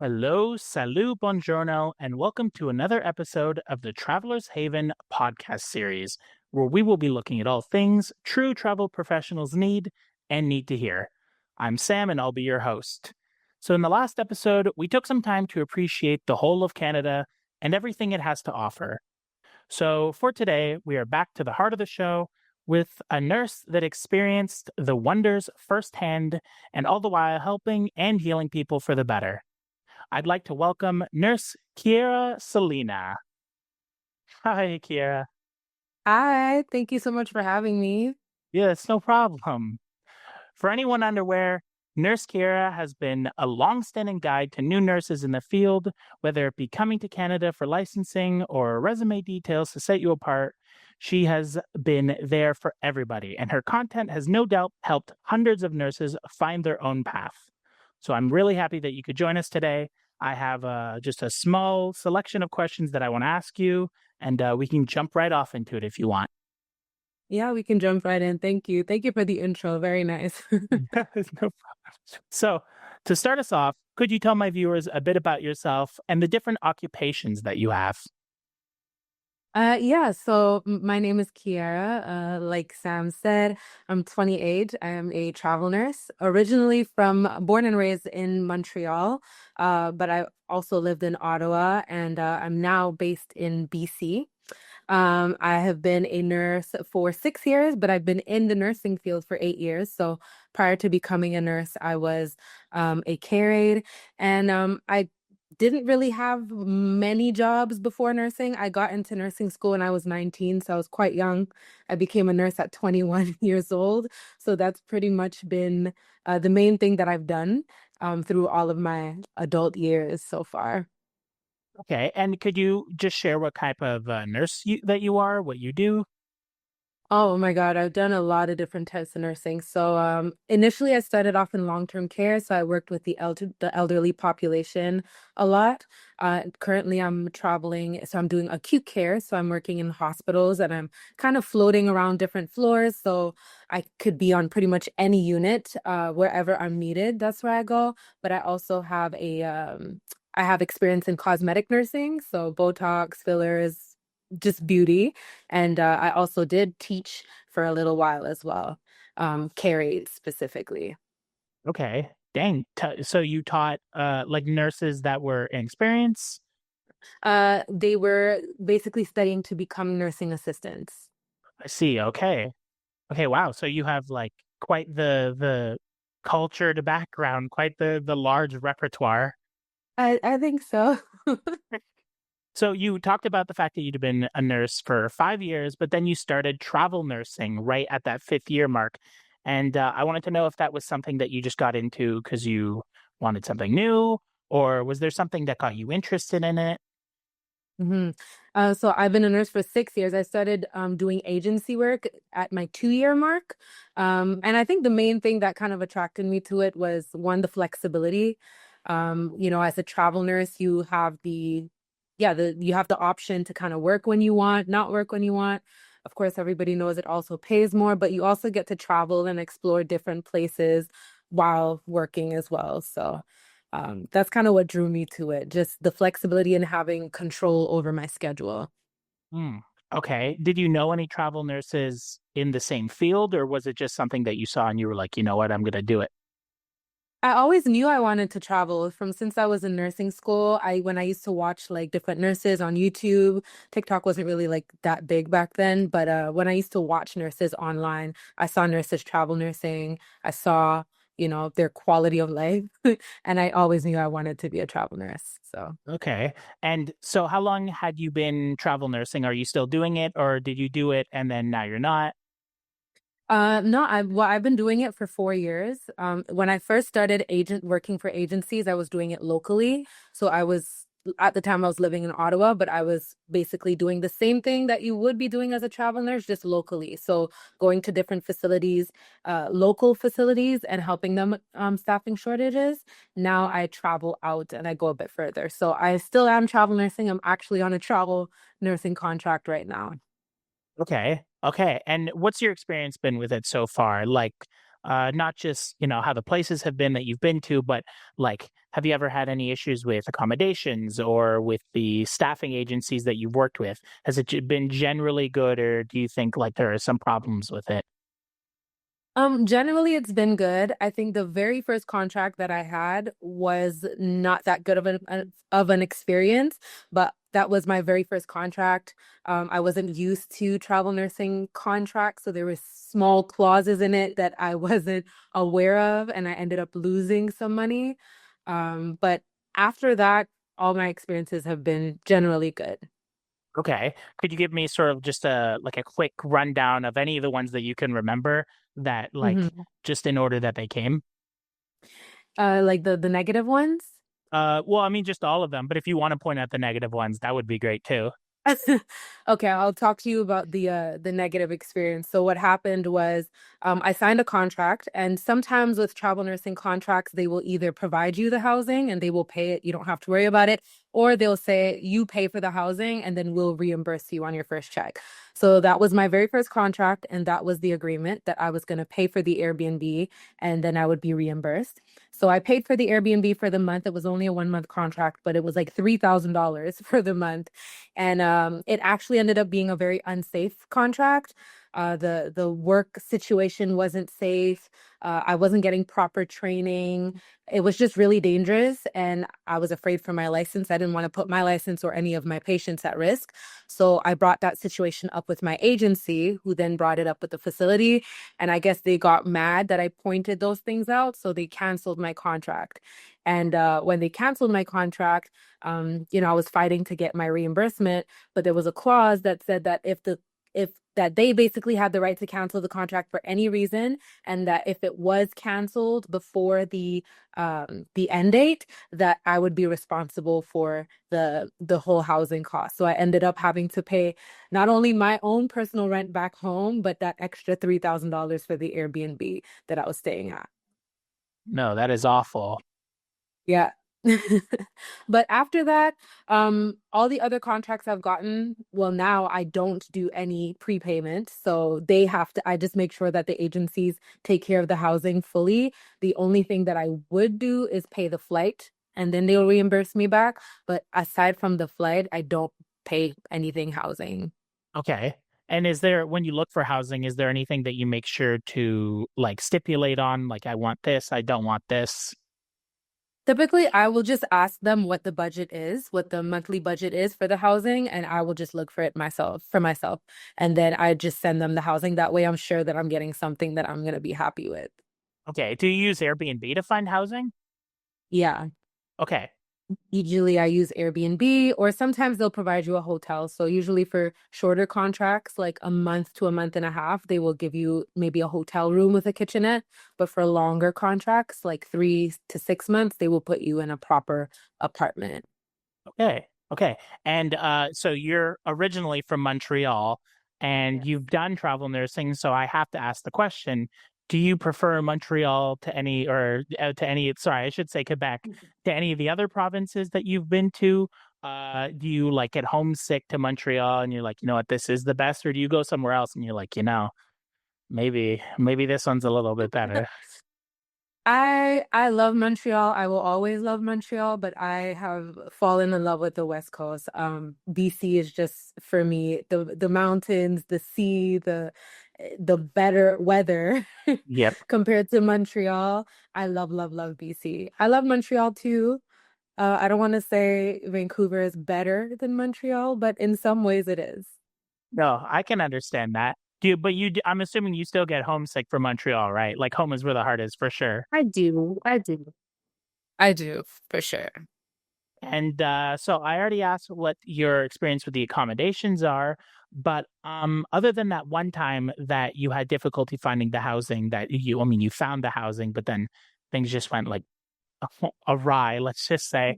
Hello, salut, buongiorno, and welcome to another episode of the Traveler's Haven podcast series, where we will be looking at all things true travel professionals need to hear. I'm Sam, and I'll be your host. So, in the last episode, we took some time to appreciate the whole of Canada and everything it has to offer. So, for today, we are back to the heart of the show with a nurse that experienced the wonders firsthand and all the while helping and healing people for the better. I'd like to welcome Nurse Kieara Celina. Hi, Kieara. Hi, thank you so much for having me. Yes, no problem. For anyone unaware, Nurse Kieara has been a long-standing guide to new nurses in the field, whether it be coming to Canada for licensing or resume details to set you apart. She has been there for everybody, and her content has no doubt helped hundreds of nurses find their own path. So I'm really happy that you could join us today. I have just a small selection of questions that I want to ask you, and we can jump right off into it if you want. Yeah, we can jump right in. Thank you. Thank you for the intro. Very nice. No problem. So, to start us off, could you tell my viewers a bit about yourself and the different occupations that you have? My name is Kiara. Like Sam said, I'm 28. I am a travel nurse, originally from born and raised in Montreal, but I also lived in Ottawa, and I'm now based in BC. I have been a nurse for 6 years, but I've been in the nursing field for 8 years. So prior to becoming a nurse, I was a care aide, and I didn't really have many jobs before nursing. I got into nursing school when I was 19, so I was quite young. I became a nurse at 21 years old. So that's pretty much been the main thing that I've done through all of my adult years so far. Okay, and could you just share what type of that you are, what you do? Oh my God, I've done a lot of different types of nursing. So initially I started off in long-term care, so I worked with the elderly population a lot. Currently I'm traveling, so I'm doing acute care, so I'm working in hospitals and I'm kind of floating around different floors, so I could be on pretty much any unit wherever I'm needed. That's where I go. But I have experience in cosmetic nursing, so Botox, fillers, just beauty. And I also did teach for a little while as well, carried specifically. Okay, dang. So you taught like nurses that were inexperienced? They were basically studying to become nursing assistants. I see. Okay. Okay, wow. So you have like quite the cultured background, quite the large repertoire. I think so. So you talked about the fact that you'd been a nurse for 5 years, but then you started travel nursing right at that fifth year mark. And I wanted to know if that was something that you just got into because you wanted something new, or was there something that got you interested in it? hmm so I've been a nurse for 6 years. I started doing agency work at my 2 year mark. And I think the main thing that kind of attracted me to it was one, the flexibility. As a travel nurse, you have you have the option to kind of work when you want, not work when you want. Of course, everybody knows it also pays more, but you also get to travel and explore different places while working as well. So that's kind of what drew me to it, just the flexibility and having control over my schedule. Hmm. Okay. Did you know any travel nurses in the same field, or was it just something that you saw and you were like, you know what, I'm going to do it? I always knew I wanted to travel from since I was in nursing school. When I used to watch like different nurses on YouTube, TikTok wasn't really like that big back then, but when I used to watch nurses online, I saw nurses travel nursing. I saw, their quality of life, and I always knew I wanted to be a travel nurse. So. Okay. And so how long had you been travel nursing? Are you still doing it, or did you do it and then now you're not? No, I've been doing it for 4 years. When I first started agent working for agencies, I was doing it locally. So I was at the time I was living in Ottawa, but I was basically doing the same thing that you would be doing as a travel nurse, just locally. So going to different facilities, local facilities, and helping them staffing shortages. Now I travel out and I go a bit further. So I still am travel nursing. I'm actually on a travel nursing contract right now. Okay. Okay. And what's your experience been with it so far? Like, Not just, how the places have been that you've been to, but like, have you ever had any issues with accommodations or with the staffing agencies that you've worked with? Has it been generally good, or do you think like there are some problems with it? Generally it's been good. I think the very first contract that I had was not that good of an experience, but that was my very first contract. I wasn't used to travel nursing contracts, so there were small clauses in it that I wasn't aware of, and I ended up losing some money. But after that, all my experiences have been generally good. Okay. Could you give me sort of just a quick rundown of any of the ones that you can remember that like Mhm. just in order that they came? Like the negative ones. Well, I mean just all of them, but if you want to point out the negative ones, that would be great too. Okay, I'll talk to you about the negative experience. So what happened was I signed a contract, and sometimes with travel nursing contracts, they will either provide you the housing and they will pay it, you don't have to worry about it, or they'll say you pay for the housing and then we'll reimburse you on your first check. So that was my very first contract, and that was the agreement that I was going to pay for the Airbnb and then I would be reimbursed. So I paid for the Airbnb for the month. It was only a 1 month contract, but it was like $3,000 for the month. And it actually ended up being a very unsafe contract. The work situation wasn't safe. I wasn't getting proper training. It was just really dangerous, and I was afraid for my license. I didn't want to put my license or any of my patients at risk. So I brought that situation up with my agency, who then brought it up with the facility. And I guess they got mad that I pointed those things out, so they canceled my contract. And when they canceled my contract, I was fighting to get my reimbursement, but there was a clause that said that if that they basically had the right to cancel the contract for any reason, and that if it was canceled before the end date, that I would be responsible for the whole housing cost. So I ended up having to pay not only my own personal rent back home, but that extra $3,000 for the Airbnb that I was staying at. No, that is awful. Yeah. But after that, all the other contracts I've gotten, well, now I don't do any prepayment. So I just make sure that the agencies take care of the housing fully. The only thing that I would do is pay the flight and then they'll reimburse me back. But aside from the flight, I don't pay anything housing. Okay. And when you look for housing, is there anything that you make sure to like stipulate on? Like, I want this, I don't want this. Typically, I will just ask them what the budget is, what the monthly budget is for the housing, and I will just look for it myself. And then I just send them the housing. That way I'm sure that I'm getting something that I'm gonna be happy with. Okay. Do you use Airbnb to find housing? Yeah. Okay. Usually I use Airbnb, or sometimes they'll provide you a hotel. So usually for shorter contracts, like a month to a month and a half, they will give you maybe a hotel room with a kitchenette. But for longer contracts, like 3 to 6 months, they will put you in a proper apartment. Okay. Okay. And so you're originally from Montreal and Yes. you've done travel nursing. So I have to ask the question, do you prefer Montreal to any, or to any, sorry, I should say Quebec, to any of the other provinces that you've been to? Do you like get homesick to Montreal and you're like, you know what, this is the best? Or do you go somewhere else and you're like, maybe this one's a little bit better? I love Montreal. I will always love Montreal, but I have fallen in love with the West Coast. BC is just for me the mountains, the sea, the better weather Yep. compared to Montreal. I love BC. I love Montreal too. I don't want to say Vancouver is better than Montreal, but in some ways it is. No, I can understand that. I'm assuming you still get homesick from Montreal, right? Like home is where the heart is for sure. I do. I do. I do, for sure. And so I already asked what your experience with the accommodations are, but other than that one time that you had difficulty finding the housing I mean, you found the housing, but then things just went like awry, let's just say.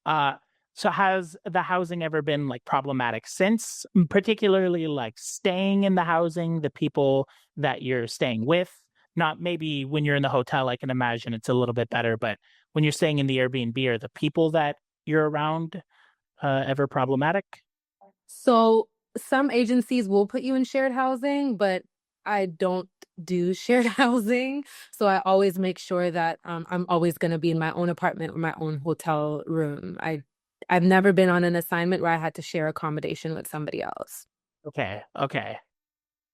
Uh, so has the housing ever been like problematic since, particularly like staying in the housing, the people that you're staying with? Not maybe when you're in the hotel, I can imagine it's a little bit better, but when you're staying in the Airbnb, are the people that you're around ever problematic? So some agencies will put you in shared housing, but I don't do shared housing, so I always make sure that I'm always going to be in my own apartment or my own hotel room. I've never been on an assignment where I had to share accommodation with somebody else. Okay, okay.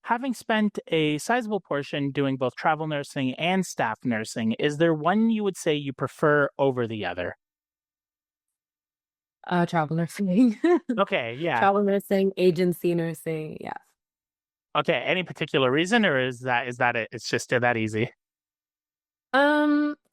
Having spent a sizable portion doing both travel nursing and staff nursing, is there one you would say you prefer over the other? Travel nursing, Okay, yeah. travel nursing, agency nursing. Yeah. Okay, any particular reason, or is that it? It's just that easy.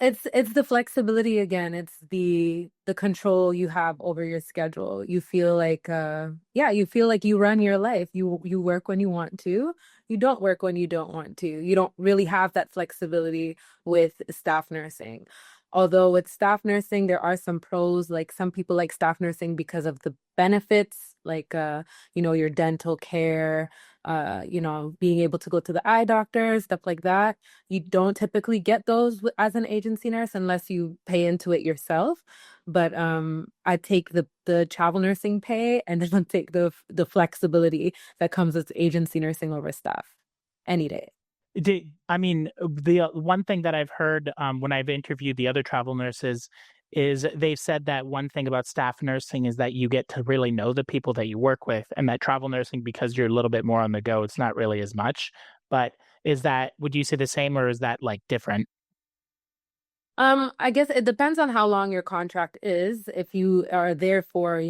It's the flexibility again. It's the control you have over your schedule. You feel like yeah, you feel like you run your life. You work when you want to. You don't work when you don't want to. You don't really have that flexibility with staff nursing. Although with staff nursing, there are some pros, like some people like staff nursing because of the benefits, like your dental care, being able to go to the eye doctor, stuff like that. You don't typically get those as an agency nurse unless you pay into it yourself. But I take the travel nursing pay and then I take the flexibility that comes with agency nursing over staff any day. I mean, the one thing that I've heard when I've interviewed the other travel nurses is they've said that one thing about staff nursing is that you get to really know the people that you work with, and that travel nursing, because you're a little bit more on the go, it's not really as much. But would you say the same, or is that like different? I guess it depends on how long your contract is. If you are there for,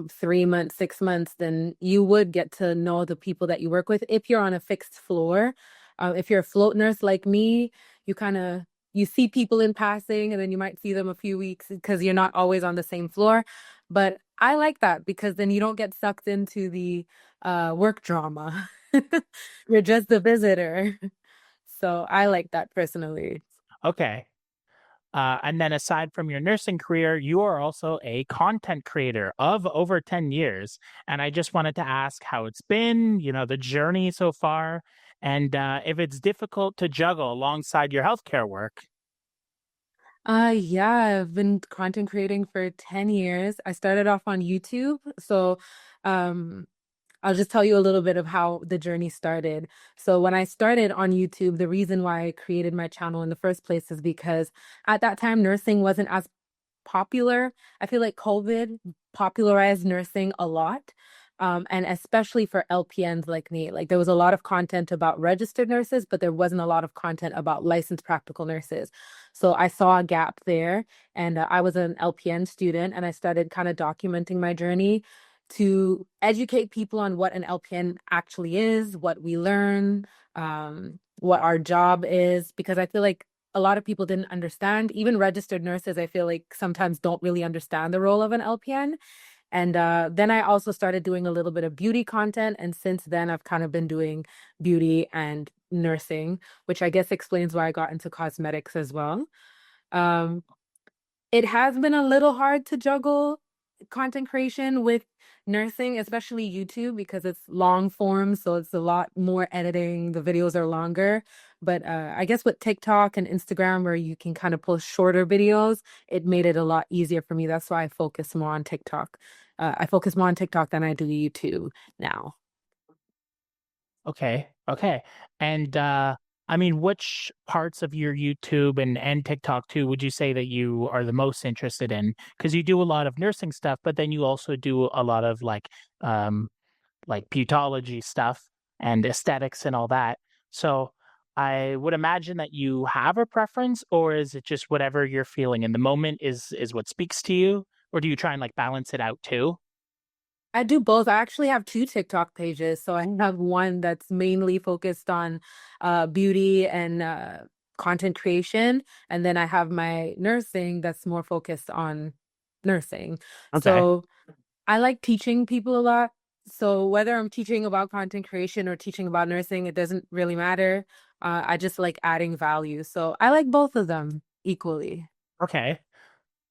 3 months, 6 months, then you would get to know the people that you work with. If you're on a fixed floor, if you're a float nurse like me, you kind of you see people in passing and then you might see them a few weeks because you're not always on the same floor. But I like that because then you don't get sucked into the work drama. You're just the visitor. So I like that personally. Okay. And then aside from your nursing career, you are also a content creator of over 10 years. And I just wanted to ask how it's been, the journey so far, and if it's difficult to juggle alongside your healthcare work. Yeah, I've been content creating for 10 years. I started off on YouTube. So, um, I'll just tell you a little bit of how the journey started. So, when I started on YouTube, the reason why I created my channel in the first place is because at that time, nursing wasn't as popular. I feel like COVID popularized nursing a lot. And especially for LPNs like me, like there was a lot of content about registered nurses, but there wasn't a lot of content about licensed practical nurses. So I saw a gap there, and I was an LPN student, and I started kind of documenting my journey to educate people on what an LPN actually is, what we learn, what our job is, because I feel like a lot of people didn't understand. Even registered nurses, I feel like sometimes don't really understand the role of an LPN. And then I also started doing a little bit of beauty content. And since then, I've kind of been doing beauty and nursing, which I guess explains why I got into cosmetics as well. Um, it has been a little hard to juggle content creation with nursing, especially YouTube, because it's long form, so it's a lot more editing. The videos are longer. But I guess with TikTok and Instagram, where you can kind of post shorter videos, it made it a lot easier for me. That's why I focus more on TikTok. I focus more on TikTok than I do YouTube now. Okay. Okay. And I mean, which parts of your YouTube and TikTok too would you say that you are the most interested in? Because you do a lot of nursing stuff, but then you also do a lot of um like beautology stuff and aesthetics and all that. So I would imagine that you have a preference, or is it just whatever you're feeling in the moment is what speaks to you, or do you try and like balance it out too? I do both. I actually have two TikTok pages. So I have one that's mainly focused on beauty and content creation. And then I have my nursing that's more focused on nursing. Okay. So I like teaching people a lot. So whether I'm teaching about content creation or teaching about nursing, it doesn't really matter. I just like adding value. So I like both of them equally. Okay.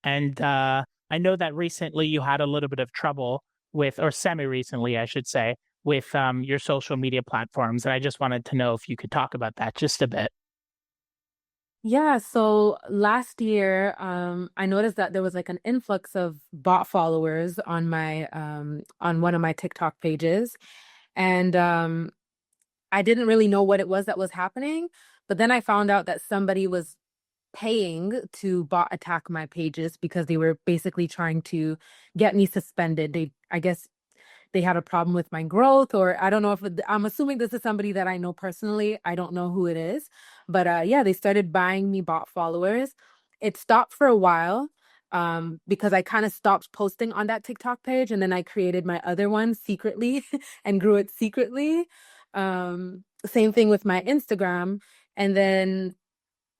And I know that recently you had a little bit of trouble with, or semi recently, I should say, with your social media platforms. And I just wanted to know if you could talk about that just a bit. Yeah, so last year, I noticed that there was like an influx of bot followers on my on one of my TikTok pages. And I didn't really know what it was that was happening, but then I found out that somebody was paying to bot attack my pages because they were basically trying to get me suspended. I guess they had a problem with my growth, or I don't know if I'm assuming this is somebody that I know personally. I don't know who it is, but yeah, they started buying me bot followers. It stopped for a while because I kind of stopped posting on that TikTok page, and then I created my other one secretly and grew it secretly. Same thing with my Instagram, and then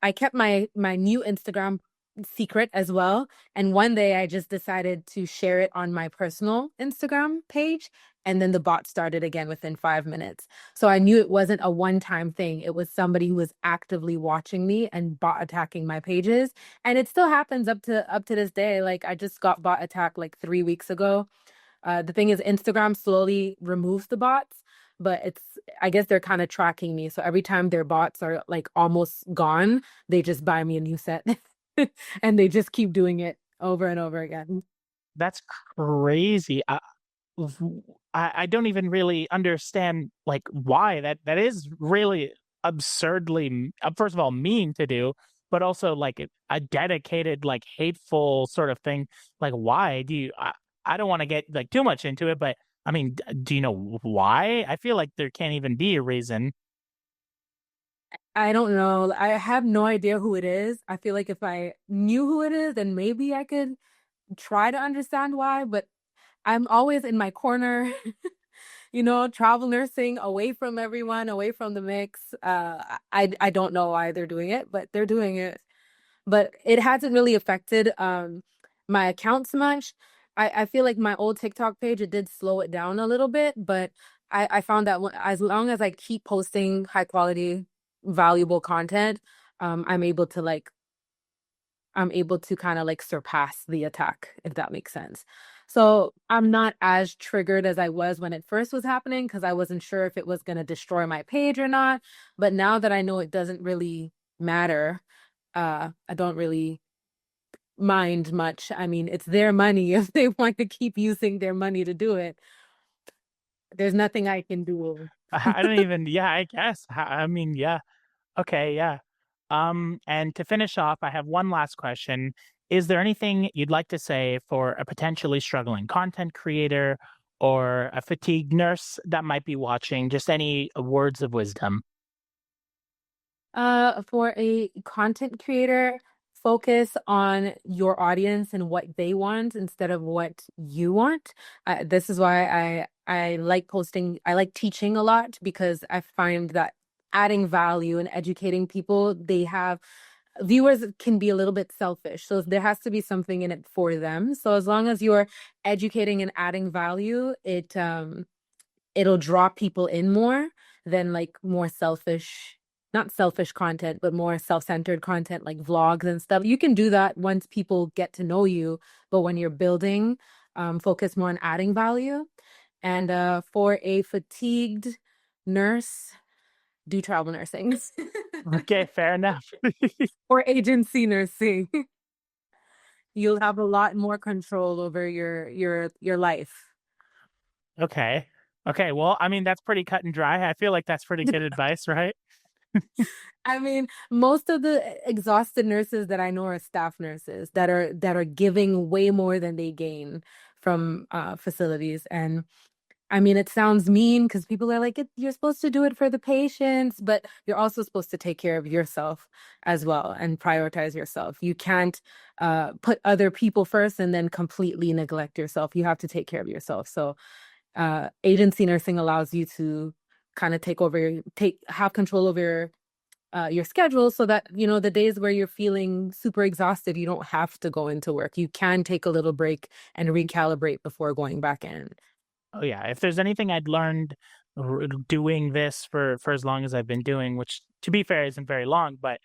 I kept my new Instagram secret as well. And one day I just decided to share it on my personal Instagram page. And then the bot started again within 5 minutes. So I knew it wasn't a one-time thing. It was somebody who was actively watching me and bot attacking my pages. And it still happens up to this day. Like I just got bot attacked like 3 weeks ago. The thing is, Instagram slowly removes the bots, but I guess they're kind of tracking me. So every time their bots are like almost gone, they just buy me a new set and they just keep doing it over and over again. That's crazy. I don't even really understand like why that is really absurdly first of all mean to do, but also like a dedicated like hateful sort of thing. Like why do you? I don't want to get like too much into it, but I mean, do you know why? I feel like there can't even be a reason. I don't know. I have no idea who it is. I feel like if I knew who it is, then maybe I could try to understand why, but I'm always in my corner, travel nursing away from everyone, away from the mix. I don't know why they're doing it, but they're doing it. But it hasn't really affected my accounts much. I feel like my old TikTok page, it did slow it down a little bit, but I found that as long as I keep posting high quality, valuable content, I'm able to kind of like surpass the attack, if that makes sense. So I'm not as triggered as I was when it first was happening because I wasn't sure if it was going to destroy my page or not. But now that I know it doesn't really matter, I don't really mind much. I mean, it's their money. If they want to keep using their money to do it, there's nothing I can do. I don't even. Yeah, I guess. I mean, yeah. Okay, yeah. And to finish off, I have one last question. Is there anything you'd like to say for a potentially struggling content creator or a fatigued nurse that might be watching? Just any words of wisdom. For a content creator, focus on your audience and what they want instead of what you want. This is why I like posting, I like teaching a lot because I find that adding value and educating people, they have viewers can be a little bit selfish. So there has to be something in it for them. So as long as you're educating and adding value, it'll draw people in more than like more selfish, not selfish content, but more self-centered content like vlogs and stuff. You can do that once people get to know you, but when you're building, focus more on adding value. And for a fatigued nurse, do travel nursing Okay, fair enough. or agency nursing. You'll have a lot more control over your life. Okay. Okay, well, I mean, that's pretty cut and dry. I feel like that's pretty good advice, right? I mean, most of the exhausted nurses that I know are staff nurses that are giving way more than they gain from facilities. And I mean, it sounds mean because people are like, you're supposed to do it for the patients, but you're also supposed to take care of yourself as well and prioritize yourself. You can't put other people first and then completely neglect yourself. You have to take care of yourself. So agency nursing allows you to kind of have control over your schedule so that the days where you're feeling super exhausted, you don't have to go into work. You can take a little break and recalibrate before going back in. Oh yeah, if there's anything I'd learned doing this for as long as I've been doing, which to be fair isn't very long, but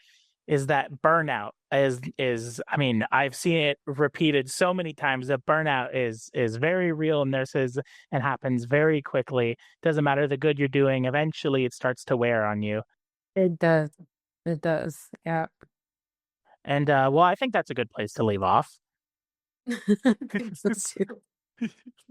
is that burnout is I mean, I've seen it repeated so many times that burnout is very real in nurses and happens very quickly. Doesn't matter the good you're doing, eventually it starts to wear on you. It does. It does. Yeah. And well, I think that's a good place to leave off. I think so too.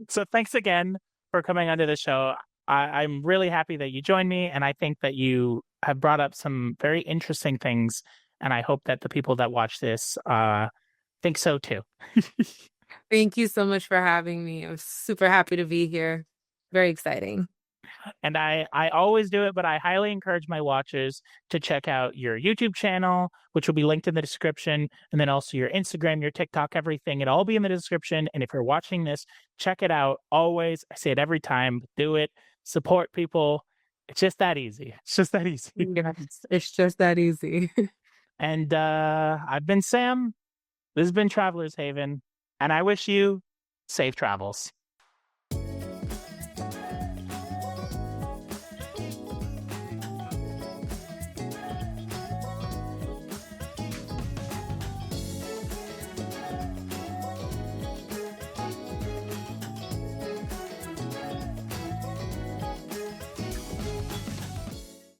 So thanks again for coming onto the show. I'm really happy that you joined me, and I think that you have brought up some very interesting things, and I hope that the people that watch this think so too. Thank you so much for having me. I'm super happy to be here. Very exciting. And I always do it, but I highly encourage my watchers to check out your YouTube channel, which will be linked in the description, and then also your Instagram, your TikTok, everything. It'll all be in the description. And if you're watching this, check it out. Always, I say it every time, do it. Support people. It's just that easy. It's just that easy. Yes, it's just that easy. And I've been Sam. This has been Traveler's Haven, and I wish you safe travels.